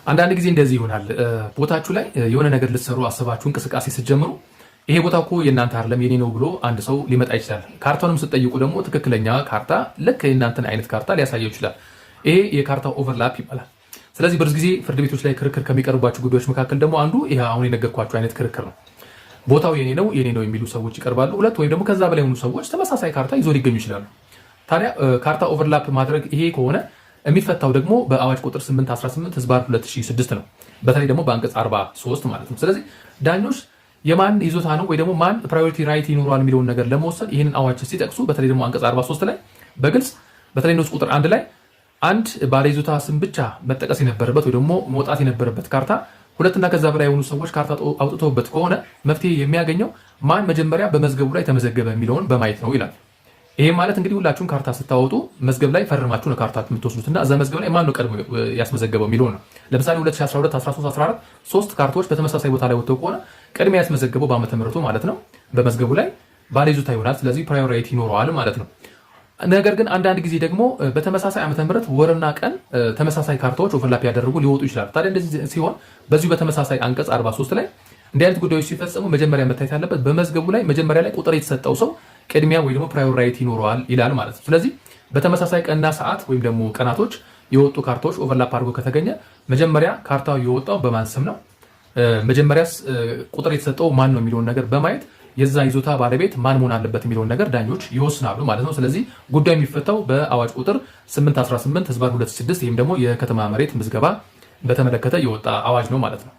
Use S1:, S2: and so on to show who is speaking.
S1: አንዳንድ ጊዜ እንደዚህ ይሆናል። ቦታችሁ ላይ የሆነ ነገር ልትሰሩ አስባችሁ እንቅስቃሴ ስትጀምሩ ይሄ ቦታ እኮ የእናንተ አይደለም የኔ ነው ብሎ አንድ ሰው ሊመጣ ይችላል። ካርታውንም ስትጠይቁ ደግሞ ትክክለኛ ካርታ ልክ የእናንተን አይነት ካርታ ሊያሳየው ይችላል። ይሄ የካርታ ኦቨርላፕ ይባላል። ስለዚህ ብዙ ጊዜ ፍርድ ቤቶች ላይ ክርክር ከሚቀርቡባቸው ጉዳዮች መካከል ደግሞ አንዱ ይሄ አሁን የነገርኳችሁ አይነት ክርክር ነው። ቦታው የኔ ነው የሚሉ ሰዎች ይቀርባሉ። ሁለት ወይም ደግሞ ከዛ በላይ የሆኑ ሰዎች ተመሳሳይ ካርታ ይዞ ሊገኙ ይችላሉ። ታዲያ ካርታ ኦቨርላፕ ማድረግ ይሄ ከሆነ የሚፈታው ደግሞ በአዋጅ ቁጥር 818 ህዝባር 2006 ነው። በተለይ ደግሞ በአንቀጽ 43 ማለት ነው። ስለዚህ ዳኞች የማን ይዞታ ነው ወይ ደግሞ ማን ፕራዮሪቲ ራይት ይኖረዋል የሚለውን ነገር ለመወሰን ይህንን አዋጅ ሲጠቅሱ በተለይ ደግሞ አንቀጽ 43 ላይ በግልጽ በተለይ ንዑስ ቁጥር 1 ላይ አንድ ባለይዞታ ስም ብቻ መጠቀስ የነበረበት ወይ ደግሞ መውጣት የነበረበት ካርታ ሁለትና ከዛ በላይ የሆኑ ሰዎች ካርታ አውጥተውበት ከሆነ መፍትሄ የሚያገኘው ማን መጀመሪያ በመዝገቡ ላይ ተመዘገበ የሚለውን በማየት ነው ይላል። ይሄ ማለት እንግዲህ ሁላችሁም ካርታ ስታወጡ መዝገብ ላይ ፈርማችሁ ነው ካርታ የምትወስዱትና እዛ መዝገብ ላይ ማን ነው ቀድሞ ያስመዘገበው የሚለው ነው። ለምሳሌ 2012፣ 13፣ 14 ሶስት ካርታዎች በተመሳሳይ ቦታ ላይ ወጥተው ከሆነ ቅድሚያ ያስመዘገበው በዓመተ ምህረቱ ማለት ነው በመዝገቡ ላይ ባለይዞታ ይሆናል። ስለዚህ ፕራዮሪቲ ይኖረዋል ማለት ነው። ነገር ግን አንዳንድ ጊዜ ደግሞ በተመሳሳይ ዓመተ ምህረት ወርና ቀን ተመሳሳይ ካርታዎች ኦቨርላፕ ያደረጉ ሊወጡ ይችላሉ። ታዲያ እንደዚህ ሲሆን በዚሁ በተመሳሳይ አንቀጽ 43 ላይ እንዲህ አይነት ጉዳዮች ሲፈጸሙ መጀመሪያ መታየት ያለበት በመዝገቡ ላይ መጀመሪያ ላይ ቁጥር የተሰጠው ሰው ቅድሚያ ወይ ደግሞ ፕራዮሪቲ ይኖረዋል ይላል ማለት ነው። ስለዚህ በተመሳሳይ ቀንና ሰዓት ወይም ደግሞ ቀናቶች የወጡ ካርታዎች ኦቨርላፕ አድርጎ ከተገኘ መጀመሪያ ካርታው የወጣው በማን ስም ነው፣ መጀመሪያስ ቁጥር የተሰጠው ማን ነው የሚለውን ነገር በማየት የዛ ይዞታ ባለቤት ማን መሆን አለበት የሚለውን ነገር ዳኞች ይወስናሉ ማለት ነው። ስለዚህ ጉዳዩ የሚፈታው በአዋጅ ቁጥር 818 ህዝባር 2006 ይህም ደግሞ የከተማ መሬት ምዝገባ በተመለከተ የወጣ አዋጅ ነው ማለት ነው።